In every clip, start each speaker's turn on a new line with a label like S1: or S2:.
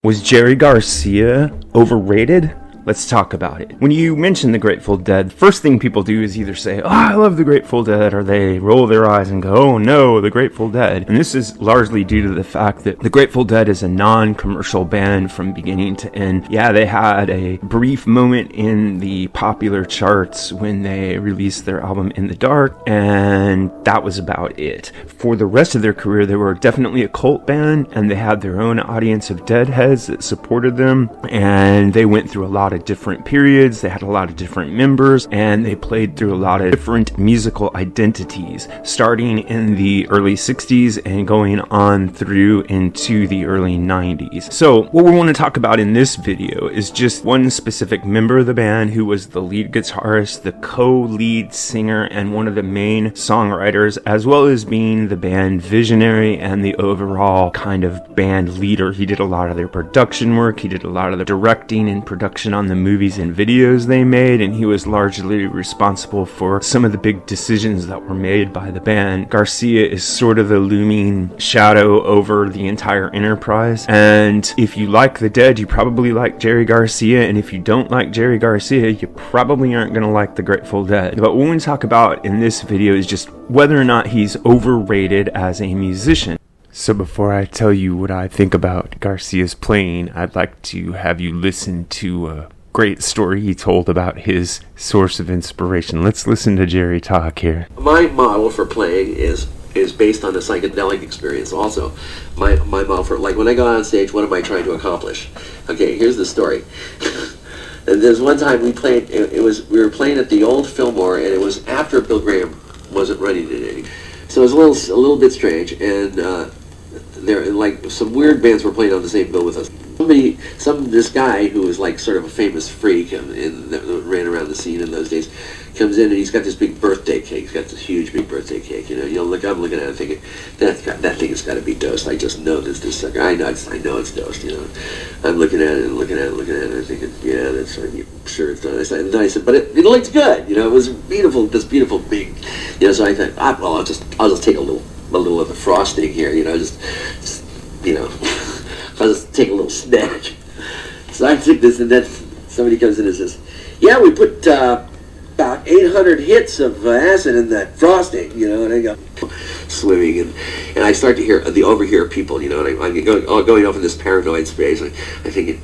S1: Was Jerry Garcia overrated? Let's talk about it. When you mention the Grateful Dead, first thing people do is either say, oh, I love the Grateful Dead, or they roll their eyes and go, oh no, the Grateful Dead. And this is largely due to the fact that the Grateful Dead is a non-commercial band from beginning to end. Yeah, they had a brief moment in the popular charts when they released their album In the Dark, and that was about it. For the rest of their career, they were definitely a cult band, and they had their own audience of Deadheads that supported them, and they went through a lot of different periods, they had a lot of different members, and they played through a lot of different musical identities, starting in the early 60s and going on through into the early 90s. So what we want to talk about in this video is just one specific member of the band who was the lead guitarist, the co-lead singer, and one of the main songwriters, as well as being the band visionary and the overall kind of band leader. He did a lot of their production work, he did a lot of the directing and production on the movies and videos they made, and he was largely responsible for some of the big decisions that were made by the band. Garcia is sort of the looming shadow over the entire enterprise, and if you like the Dead, you probably like Jerry Garcia, and if you don't like Jerry Garcia, you probably aren't going to like the Grateful Dead. But what we want to talk about in this video is just whether or not he's overrated as a musician. So before I tell you what I think about Garcia's playing, I'd like to have you listen to a great story he told about his source of inspiration. Let's listen to Jerry talk here.
S2: My model for playing is based on a psychedelic experience also. My model for, like, when I go on stage, what am I trying to accomplish? Okay, here's the story. And there's one time we played, we were playing at the old Fillmore, and it was after Bill Graham wasn't running it. So it was a little bit strange, and there, like, some weird bands were playing on the same bill with us. This guy who was like sort of a famous freak and that ran around the scene in those days, comes in and he's got this big birthday cake. He's got this huge big birthday cake. I'm looking at it thinking, that thing has got to be dosed. I just know this sucker. I know it's dosed. I'm looking at it and looking at it and I'm thinking, yeah, that's right. I'm sure it's done. I said, but it looked good. It was beautiful. This beautiful big. So I thought, well, I'll just take a little of the frosting here. I'll just take a little snack. So I took this, and then somebody comes in and says, yeah, we put about 800 hits of acid in that frosting, and I go swimming, and I start to overhear people, and I'm going off in this paranoid space. I'm thinking,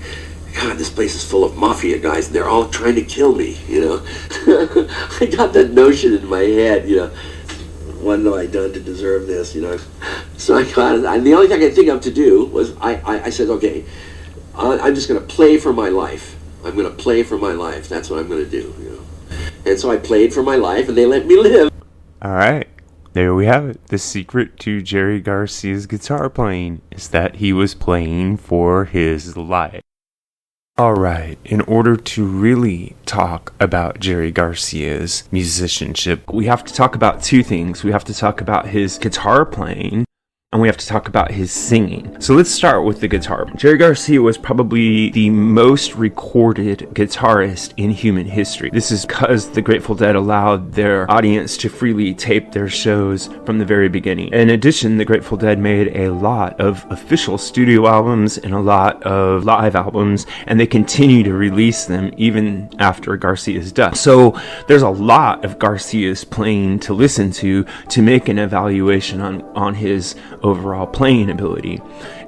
S2: God, this place is full of mafia guys, and they're all trying to kill me, I got that notion in my head, what have I done to deserve this, So I got it, and the only thing I could think of to do was, I said, okay, I'm just going to play for my life. I'm going to play for my life. That's what I'm going to do, And so I played for my life, and they let me live.
S1: All right, there we have it. The secret to Jerry Garcia's guitar playing is that he was playing for his life. Alright, in order to really talk about Jerry Garcia's musicianship, we have to talk about two things. We have to talk about his guitar playing, and we have to talk about his singing. So let's start with the guitar. Jerry Garcia was probably the most recorded guitarist in human history. This is because the Grateful Dead allowed their audience to freely tape their shows from the very beginning. In addition, the Grateful Dead made a lot of official studio albums and a lot of live albums, and they continue to release them even after Garcia's death. So there's a lot of Garcia's playing to listen to make an evaluation on his overall playing ability.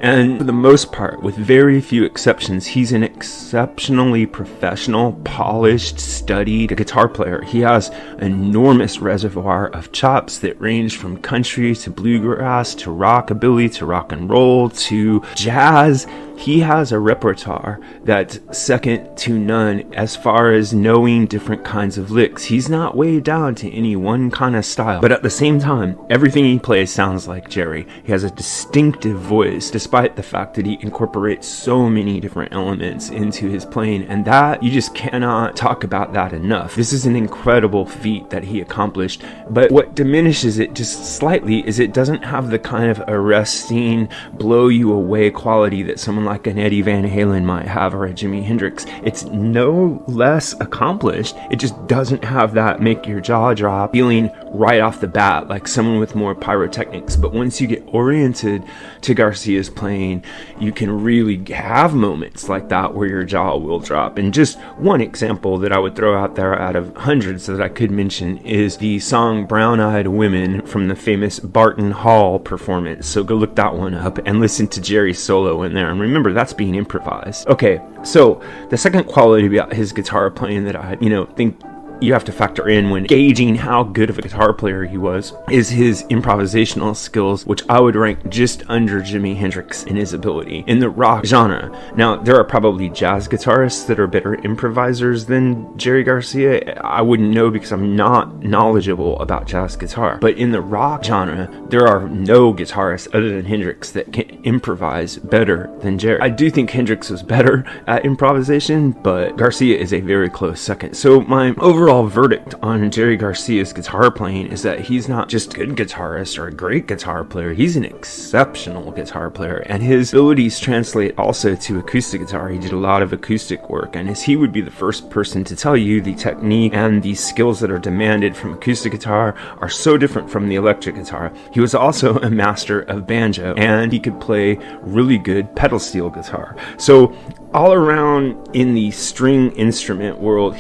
S1: And for the most part, with very few exceptions, he's an exceptionally professional, polished, studied guitar player. He has an enormous reservoir of chops that range from country to bluegrass to rockabilly to rock and roll to jazz. He has a repertoire that's second to none as far as knowing different kinds of licks. He's not weighed down to any one kind of style, but at the same time, everything he plays sounds like Jerry. He has a distinctive voice, despite the fact that he incorporates so many different elements into his playing, and that, you just cannot talk about that enough. This is an incredible feat that he accomplished, but what diminishes it just slightly is it doesn't have the kind of arresting, blow you away quality that someone like like an Eddie Van Halen might have or a Jimi Hendrix. It's no less accomplished. It just doesn't have that make your jaw drop feeling right off the bat like someone with more pyrotechnics. But once you get oriented to Garcia's playing, you can really have moments like that where your jaw will drop. And just one example that I would throw out there out of hundreds that I could mention is the song Brown Eyed Women from the famous Barton Hall performance. So go look that one up and listen to Jerry's solo in there. And remember, that's being improvised. Okay, so the second quality about his guitar playing that I, think you have to factor in when gauging how good of a guitar player he was is his improvisational skills, which I would rank just under Jimi Hendrix in his ability in the rock genre. Now, there are probably jazz guitarists that are better improvisers than Jerry Garcia. I wouldn't know because I'm not knowledgeable about jazz guitar. But in the rock genre, there are no guitarists other than Hendrix that can improvise better than Jerry. I do think Hendrix was better at improvisation, but Garcia is a very close second. So my overall verdict on Jerry Garcia's guitar playing is that he's not just a good guitarist or a great guitar player, he's an exceptional guitar player, and his abilities translate also to acoustic guitar. He did a lot of acoustic work, and as he would be the first person to tell you, the technique and the skills that are demanded from acoustic guitar are so different from the electric guitar. He was also a master of banjo, and he could play really good pedal steel guitar. So all around in the string instrument world,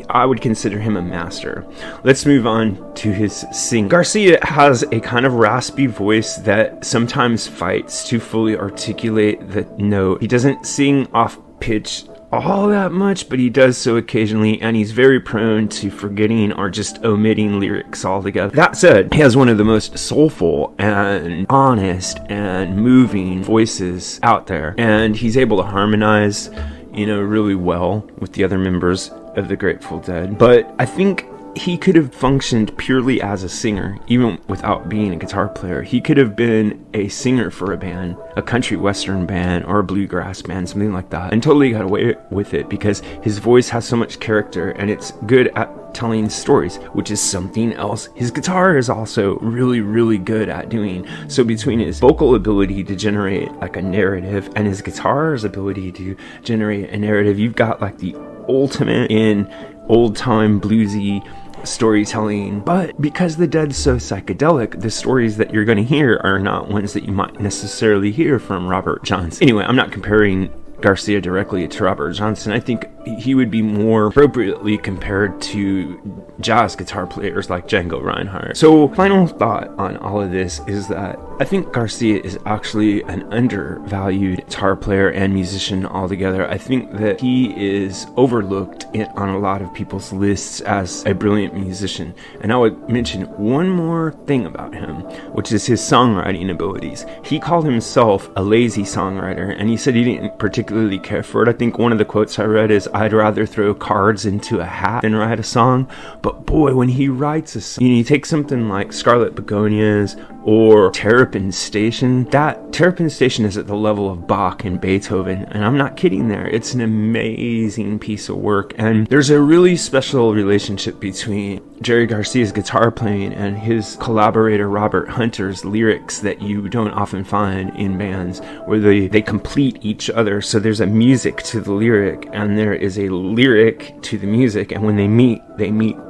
S1: I would consider him a master. Let's move on to his singing. Garcia has a kind of raspy voice that sometimes fights to fully articulate the note. He doesn't sing off pitch all that much, but he does so occasionally, and he's very prone to forgetting or just omitting lyrics altogether. That said, he has one of the most soulful and honest and moving voices out there, and he's able to harmonize, really well with the other members of the Grateful Dead. But I think he could have functioned purely as a singer, even without being a guitar player. He could have been a singer for a band, a country western band or a bluegrass band, something like that, and totally got away with it because his voice has so much character and it's good at telling stories, which is something else his guitar is also really, really good at doing. So between his vocal ability to generate like a narrative and his guitar's ability to generate a narrative, you've got like the ultimate in old-time bluesy storytelling. But because the Dead's so psychedelic, the stories that you're going to hear are not ones that you might necessarily hear from Robert Johnson. Anyway, I'm not comparing Garcia directly to Robert Johnson. I think he would be more appropriately compared to jazz guitar players like Django Reinhardt. So final thought on all of this is that I think Garcia is actually an undervalued guitar player and musician altogether. I think that he is overlooked on a lot of people's lists as a brilliant musician. And I would mention one more thing about him, which is his songwriting abilities. He called himself a lazy songwriter, and he said he didn't particularly care for it. I think one of the quotes I read is, "I'd rather throw cards into a hat than write a song." But boy, when he writes a song, you take something like Scarlet Begonias or Terrapin Station. That Terrapin Station is at the level of Bach and Beethoven, and I'm not kidding there. It's an amazing piece of work, and there's a really special relationship between Jerry Garcia's guitar playing and his collaborator Robert Hunter's lyrics that you don't often find in bands, where they complete each other. So there's a music to the lyric and there is a lyric to the music, and when they meet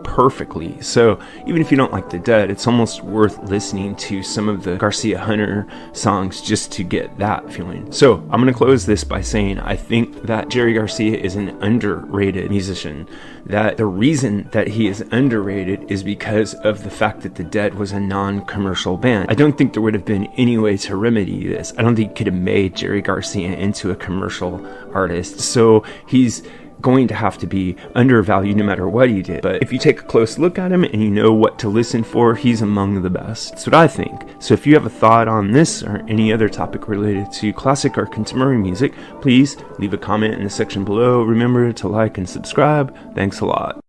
S1: perfectly. So even if you don't like the Dead, it's almost worth listening to some of the Garcia Hunter songs just to get that feeling. So I'm going to close this by saying I think that Jerry Garcia is an underrated musician, that the reason that he is underrated is because of the fact that the Dead was a non-commercial band. I don't think there would have been any way to remedy this. I don't think you could have made Jerry Garcia into a commercial artist. So he's going to have to be undervalued no matter what he did. But if you take a close look at him and you know what to listen for, he's among the best. That's what I think. So if you have a thought on this or any other topic related to classic or contemporary music, please leave a comment in the section below. Remember to like and subscribe. Thanks a lot.